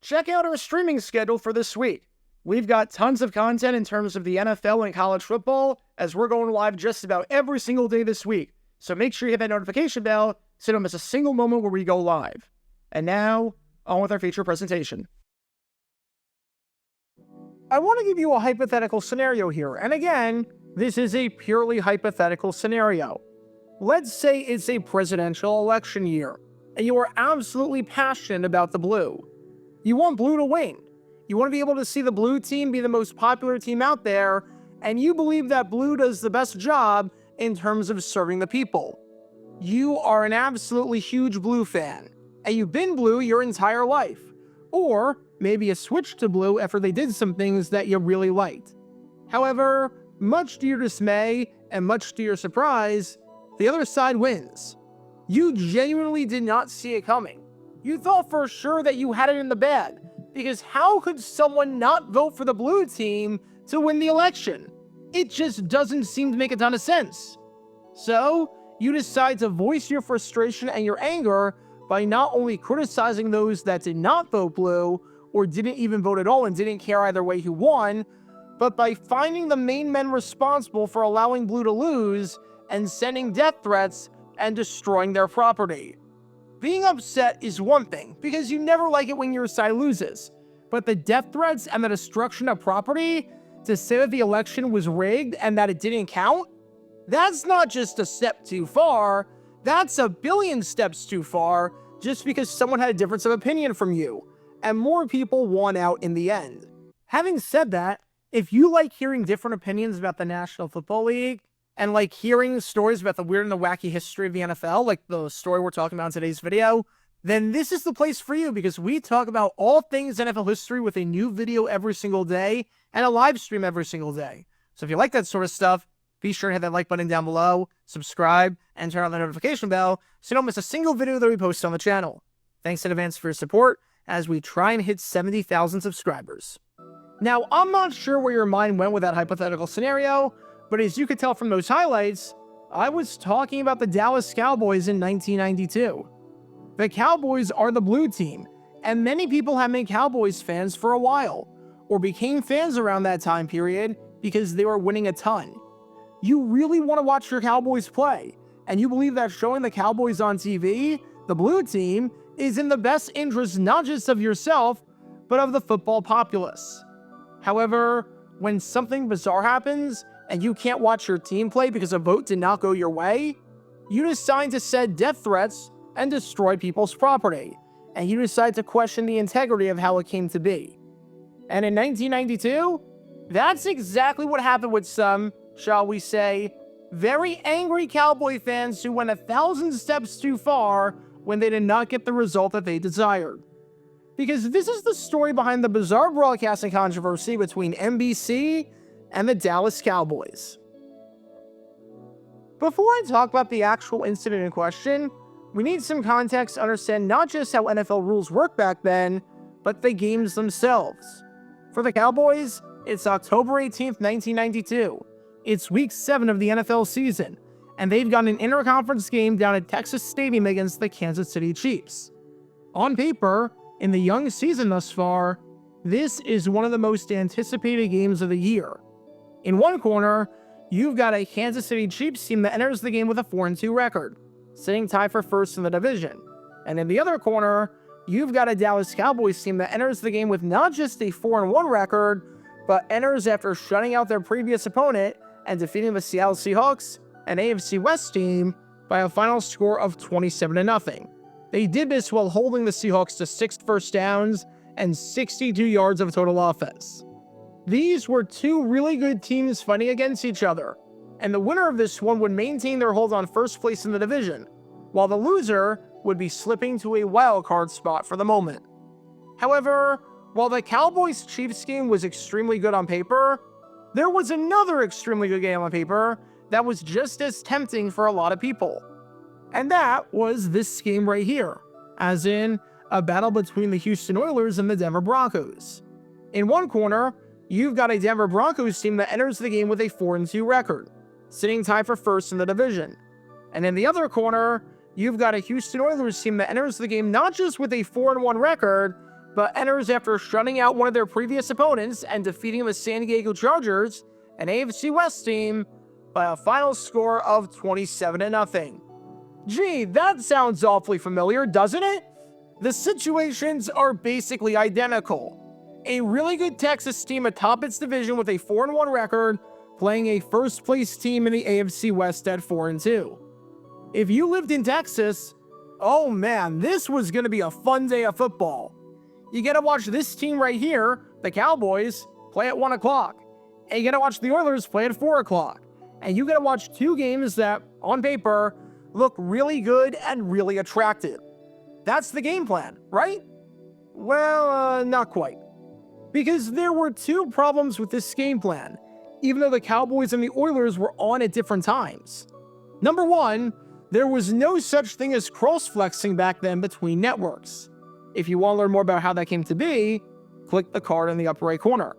check out our streaming schedule for this week. We've got tons of content in terms of the NFL and college football, as we're going live just about every single day this week. So make sure you hit that notification bell so you don't miss a single moment where we go live. And now, on with our feature presentation. I want to give you a hypothetical scenario here. And again, this is a purely hypothetical scenario. Let's say it's a presidential election year, and you are absolutely passionate about the blue. You want blue to win. You want to be able to see the blue team be the most popular team out there, and you believe that blue does the best job in terms of serving the people. You are an absolutely huge blue fan, and you've been blue your entire life. Or maybe you switched to blue after they did some things that you really liked. However, much to your dismay and much to your surprise, the other side wins. You genuinely did not see it coming. You thought for sure that you had it in the bag, because how could someone not vote for the blue team to win the election? It just doesn't seem to make a ton of sense. So, you decide to voice your frustration and your anger by not only criticizing those that did not vote blue, or didn't even vote at all and didn't care either way who won, but by finding the main men responsible for allowing blue to lose and sending death threats and destroying their property. Being upset is one thing, because you never like it when your side loses, but the death threats and the destruction of property to say that the election was rigged and that it didn't count, that's not just a step too far, that's a billion steps too far, just because someone had a difference of opinion from you, and more people won out in the end. Having said that, if you like hearing different opinions about the National Football League, and like hearing stories about the weird and the wacky history of the NFL, like the story we're talking about in today's video, then this is the place for you, because we talk about all things NFL history with a new video every single day and a live stream every single day. So if you like that sort of stuff, be sure to hit that like button down below, subscribe, and turn on the notification bell so you don't miss a single video that we post on the channel. Thanks in advance for your support as we try and hit 70,000 subscribers. Now, I'm not sure where your mind went with that hypothetical scenario, but as you could tell from those highlights, I was talking about the Dallas Cowboys in 1992. The Cowboys are the blue team, and many people have been Cowboys fans for a while, or became fans around that time period because they were winning a ton. You really want to watch your Cowboys play, and you believe that showing the Cowboys on TV, the blue team, is in the best interest not just of yourself, but of the football populace. However, when something bizarre happens, and you can't watch your team play because a vote did not go your way, you decide to send death threats and destroy people's property, and you decide to question the integrity of how it came to be. And in 1992, that's exactly what happened with some, shall we say, very angry Cowboy fans who went 1,000 steps too far when they did not get the result that they desired. Because this is the story behind the bizarre broadcasting controversy between NBC and the Dallas Cowboys. Before I talk about the actual incident in question, we need some context to understand not just how NFL rules work back then, but the games themselves. For the Cowboys, it's October 18th, 1992. It's week 7 of the NFL season, and they've got an interconference game down at Texas Stadium against the Kansas City Chiefs. On paper, in the young season thus far, this is one of the most anticipated games of the year. In one corner, you've got a Kansas City Chiefs team that enters the game with a 4-2 record, sitting tied for first in the division. And in the other corner, you've got a Dallas Cowboys team that enters the game with not just a 4-1 record, but enters after shutting out their previous opponent and defeating the Seattle Seahawks, an AFC West team, by a final score of 27-0. They did this while holding the Seahawks to 6 first downs and 62 yards of total offense. These were two really good teams fighting against each other, and the winner of this one would maintain their hold on first place in the division, while the loser would be slipping to a wild card spot for the moment. However, while the Cowboys-Chiefs game was extremely good on paper, there was another extremely good game on paper that was just as tempting for a lot of people. And that was this game right here, as in a battle between the Houston Oilers and the Denver Broncos. In one corner, you've got a Denver Broncos team that enters the game with a 4-2 record, sitting tied for first in the division. And in the other corner, you've got a Houston Oilers team that enters the game not just with a 4-1 record, but enters after shutting out one of their previous opponents and defeating the San Diego Chargers, an AFC West team, by a final score of 27-0. Gee, that sounds awfully familiar, doesn't it? The situations are basically identical. A really good Texas team atop its division with a 4-1 record, playing a first-place team in the AFC West at 4-2. If you lived in Texas, oh man, this was going to be a fun day of football. You get to watch this team right here, the Cowboys, play at 1 o'clock. And you get to watch the Oilers play at 4 o'clock. And you get to watch two games that, on paper, look really good and really attractive. That's the game plan, right? Well, not quite. Because there were two problems with this game plan, even though the Cowboys and the Oilers were on at different times. Number one, there was no such thing as cross-flexing back then between networks. If you want to learn more about how that came to be, click the card in the upper right corner.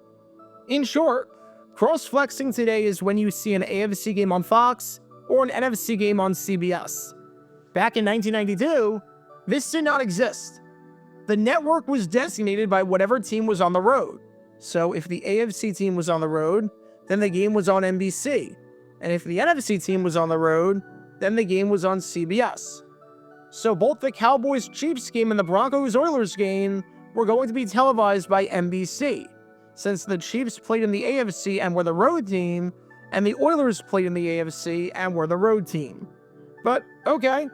In short, cross-flexing today is when you see an AFC game on Fox or an NFC game on CBS. Back in 1992, this did not exist. The network was designated by whatever team was on the road. So if the AFC team was on the road, then the game was on NBC. And if the NFC team was on the road, then the game was on CBS. So both the Cowboys-Chiefs game and the Broncos-Oilers game were going to be televised by NBC, since the Chiefs played in the AFC and were the road team, and the Oilers played in the AFC and were the road team. But okay,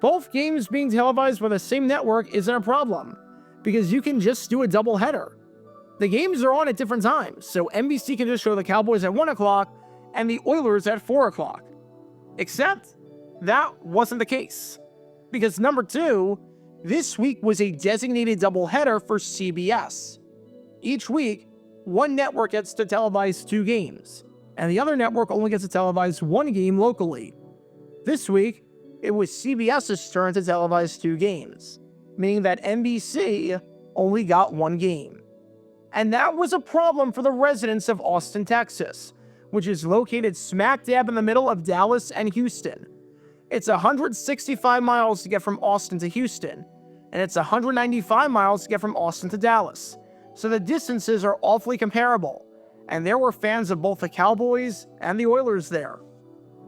both games being televised by the same network isn't a problem, because you can just do a doubleheader. The games are on at different times, so NBC can just show the Cowboys at 1 o'clock and the Oilers at 4 o'clock. Except, that wasn't the case. Because number two, this week was a designated doubleheader for CBS. Each week, one network gets to televise two games, and the other network only gets to televise one game locally. This week, it was CBS's turn to televise two games, meaning that NBC only got one game. And that was a problem for the residents of Austin, Texas, which is located smack dab in the middle of Dallas and Houston. It's 165 miles to get from Austin to Houston, and it's 195 miles to get from Austin to Dallas. So the distances are awfully comparable, and there were fans of both the Cowboys and the Oilers there.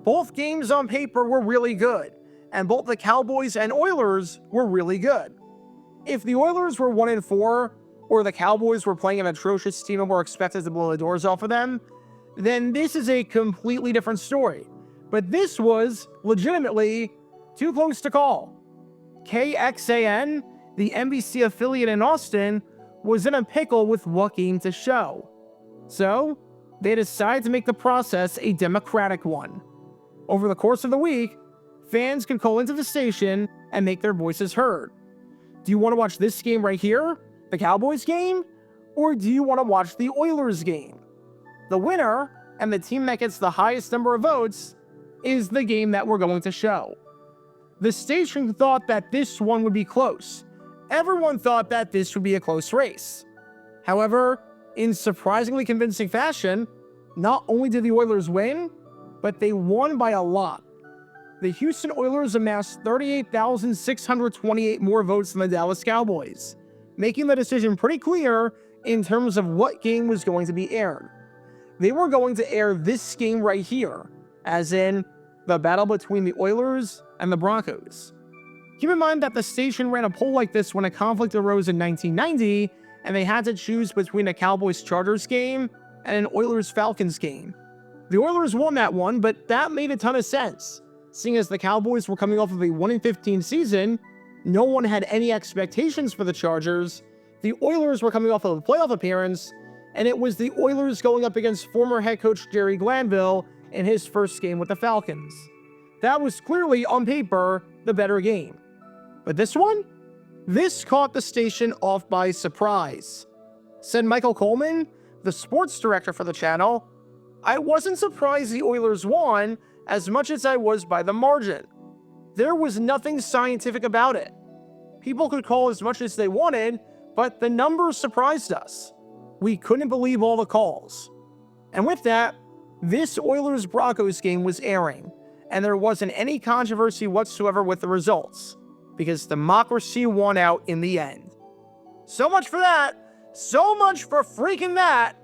Both games on paper were really good, and both the Cowboys and Oilers were really good. If the Oilers were 1-4, or the Cowboys were playing an atrocious team and were expected to blow the doors off of them, then this is a completely different story. But this was, legitimately, too close to call. KXAN, the NBC affiliate in Austin, was in a pickle with what game to show. So, they decided to make the process a democratic one. Over the course of the week, fans can call into the station and make their voices heard. Do you want to watch this game right here, the Cowboys game? Or do you want to watch the Oilers game? The winner, and the team that gets the highest number of votes, is the game that we're going to show. The station thought that this one would be close. Everyone thought that this would be a close race. However, in surprisingly convincing fashion, not only did the Oilers win, but they won by a lot. The Houston Oilers amassed 38,628 more votes than the Dallas Cowboys, making the decision pretty clear in terms of what game was going to be aired. They were going to air this game right here, as in the battle between the Oilers and the Broncos. Keep in mind that the station ran a poll like this when a conflict arose in 1990, and they had to choose between a Cowboys-Chargers game and an Oilers-Falcons game. The Oilers won that one, but that made a ton of sense. Seeing as the Cowboys were coming off of a 1-15 season, no one had any expectations for the Chargers. The Oilers were coming off of a playoff appearance, and it was the Oilers going up against former head coach Jerry Glanville in his first game with the Falcons. That was clearly, on paper, the better game. But this one? This caught the station off by surprise. Said Michael Coleman, the sports director for the channel, "I wasn't surprised the Oilers won as much as I was by the margin. There was nothing scientific about it. People could call as much as they wanted, but the numbers surprised us. We couldn't believe all the calls." And with that, this Oilers-Broncos game was airing, and there wasn't any controversy whatsoever with the results, because democracy won out in the end. So much for that. So much for freaking that.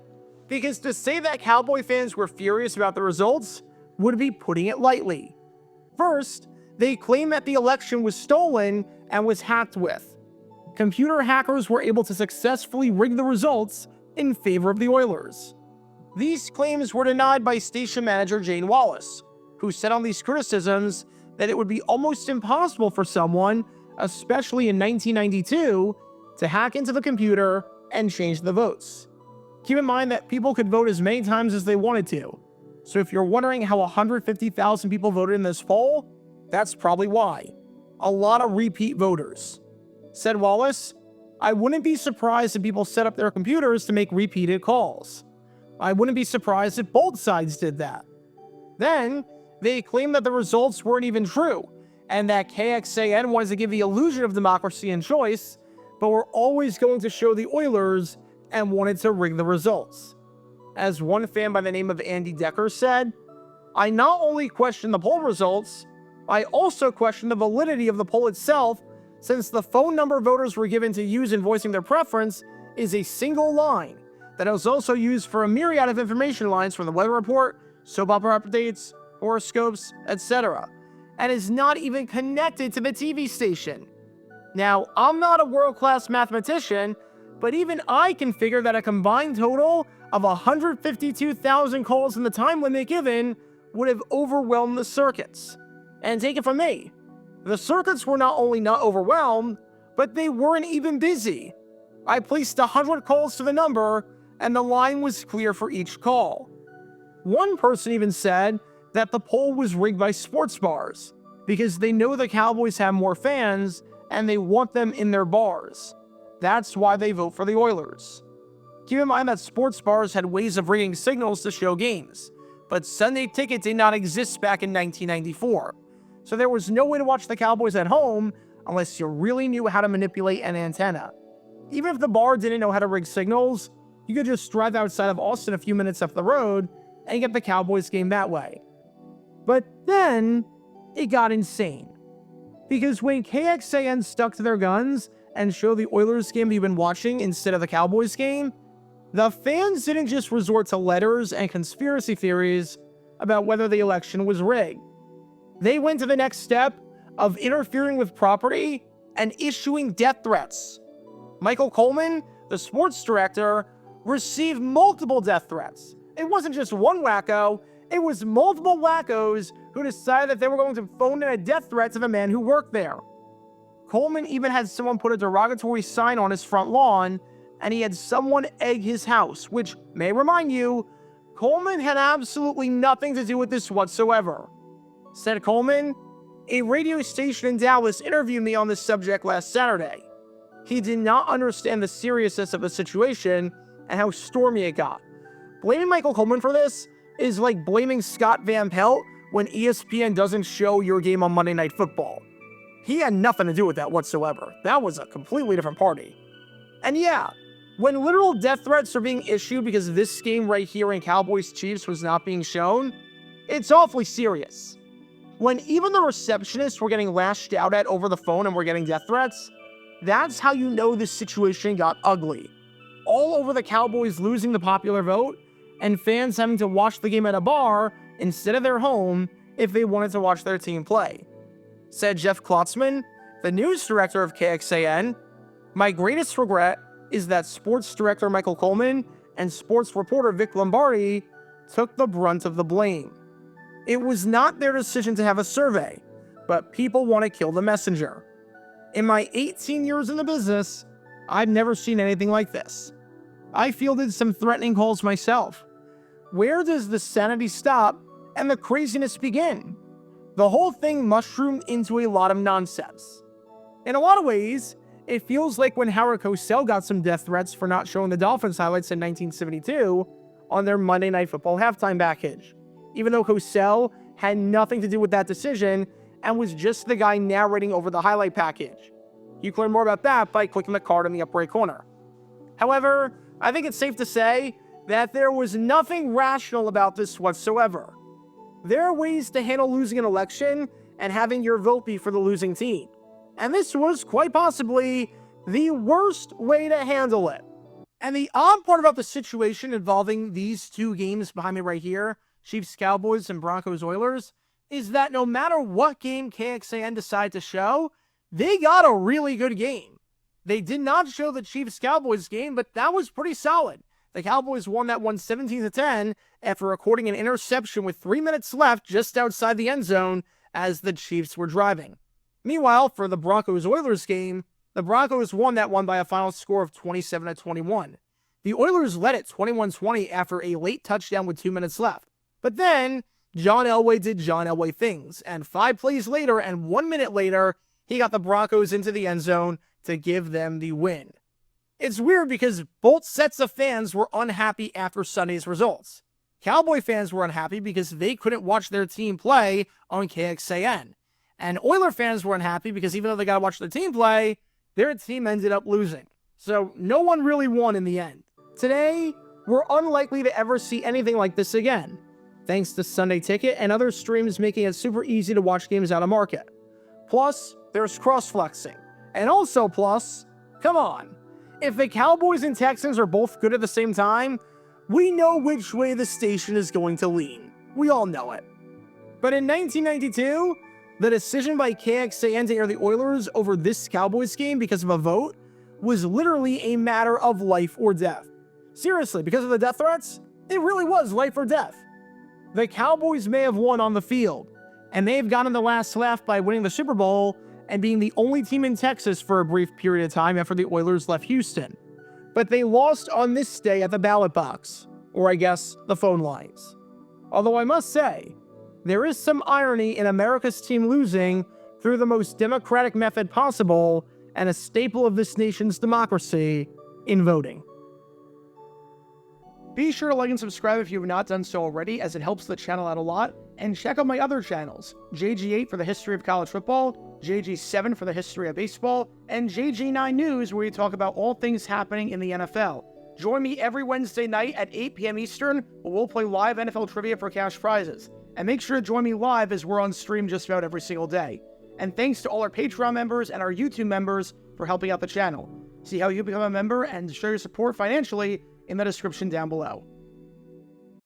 Because to say that Cowboy fans were furious about the results would be putting it lightly. First, they claim that the election was stolen and was hacked with. Computer hackers were able to successfully rig the results in favor of the Oilers. These claims were denied by station manager Jane Wallace, who said on these criticisms that it would be almost impossible for someone, especially in 1992, to hack into the computer and change the votes. Keep in mind that people could vote as many times as they wanted to. So if you're wondering how 150,000 people voted in this poll, that's probably why. A lot of repeat voters. Said Wallace, I wouldn't be surprised if people set up their computers to make repeated calls. I wouldn't be surprised if both sides did that. Then, they claimed that the results weren't even true, and that KXAN wanted to give the illusion of democracy and choice, but were always going to show the Oilers and wanted to rig the results. As one fan by the name of Andy Decker said, I not only question the poll results, I also question the validity of the poll itself, since the phone number voters were given to use in voicing their preference is a single line that is also used for a myriad of information lines from the weather report, soap opera updates, horoscopes, etc., and is not even connected to the TV station. Now, I'm not a world-class mathematician, but even I can figure that a combined total of 152,000 calls in the time limit given would have overwhelmed the circuits. And take it from me, the circuits were not only not overwhelmed, but they weren't even busy. I placed 100 calls to the number, and the line was clear for each call. One person even said that the poll was rigged by sports bars, because they know the Cowboys have more fans, and they want them in their bars. That's why they vote for the Oilers. Keep in mind that sports bars had ways of rigging signals to show games, but Sunday Ticket did not exist back in 1994. So there was no way to watch the Cowboys at home unless you really knew how to manipulate an antenna. Even if the bar didn't know how to rig signals, you could just drive outside of Austin a few minutes up the road and get the Cowboys game that way. But then, it got insane. Because when KXAN stuck to their guns and showed the Oilers game you've been watching instead of the Cowboys game, the fans didn't just resort to letters and conspiracy theories about whether the election was rigged. They went to the next step of interfering with property and issuing death threats. Michael Coleman, the sports director, received multiple death threats. It wasn't just one wacko, it was multiple wackos who decided that they were going to phone in a death threat to the man who worked there. Coleman even had someone put a derogatory sign on his front lawn, and he had someone egg his house, which may remind you, Coleman had absolutely nothing to do with this whatsoever. Said Coleman, a radio station in Dallas interviewed me on this subject last Saturday. He did not understand the seriousness of the situation and how stormy it got. Blaming Michael Coleman for this is like blaming Scott Van Pelt when ESPN doesn't show your game on Monday Night Football. He had nothing to do with that whatsoever. That was a completely different party. And yeah, when literal death threats are being issued because this game right here in Cowboys-Chiefs was not being shown, it's awfully serious. When even the receptionists were getting lashed out at over the phone and were getting death threats, that's how you know this situation got ugly. All over the Cowboys losing the popular vote, and fans having to watch the game at a bar instead of their home if they wanted to watch their team play. Said Jeff Klotzman, the news director of KXAN, my greatest regret is that sports director Michael Coleman and sports reporter Vic Lombardi took the brunt of the blame. It was not their decision to have a survey, but people want to kill the messenger. In my 18 years in the business, I've never seen anything like this. I fielded some threatening calls myself. Where does the sanity stop and the craziness begin? The whole thing mushroomed into a lot of nonsense. In a lot of ways, it feels like when Howard Cosell got some death threats for not showing the Dolphins highlights in 1972 on their Monday Night Football halftime package, even though Cosell had nothing to do with that decision and was just the guy narrating over the highlight package. You can learn more about that by clicking the card in the upper right corner. However, I think it's safe to say that there was nothing rational about this whatsoever. There are ways to handle losing an election and having your vote be for the losing team. And this was quite possibly the worst way to handle it. And the odd part about the situation involving these two games behind me right here, Chiefs Cowboys and Broncos Oilers, is that no matter what game KXAN decide to show, they got a really good game. They did not show the Chiefs Cowboys game, but that was pretty solid. The Cowboys won that one 17-10 after recording an interception with 3 minutes left just outside the end zone as the Chiefs were driving. Meanwhile, for the Broncos Oilers game, the Broncos won that one by a final score of 27-21. The Oilers led it 21-20 after a late touchdown with 2 minutes left. But then, John Elway did John Elway things, and 5 plays later and 1 minute later, he got the Broncos into the end zone to give them the win. It's weird because both sets of fans were unhappy after Sunday's results. Cowboy fans were unhappy because they couldn't watch their team play on KXAN. And Oiler fans were unhappy because even though they got to watch their team play, their team ended up losing. So no one really won in the end. Today, we're unlikely to ever see anything like this again, thanks to Sunday Ticket and other streams making it super easy to watch games out of market. Plus, there's cross-flexing. And also plus, come on, if the Cowboys and Texans are both good at the same time, we know which way the station is going to lean. We all know it. But in 1992, the decision by KXAN to air the Oilers over this Cowboys game because of a vote was literally a matter of life or death. Seriously, because of the death threats, it really was life or death. The Cowboys may have won on the field, and they have gotten the last laugh by winning the Super Bowl and being the only team in Texas for a brief period of time after the Oilers left Houston. But they lost on this day at the ballot box, or I guess the phone lines. Although I must say, there is some irony in America's team losing through the most democratic method possible and a staple of this nation's democracy in voting. Be sure to like and subscribe if you have not done so already, as it helps the channel out a lot. And check out my other channels, JG8 for the history of college football, JG7 for the history of baseball, and JG9 News, where we talk about all things happening in the NFL. Join me every Wednesday night at 8 p.m. Eastern, where we'll play live NFL trivia for cash prizes. And make sure to join me live, as we're on stream just about every single day. And thanks to all our Patreon members and our YouTube members for helping out the channel. See how you become a member and show your support financially in the description down below.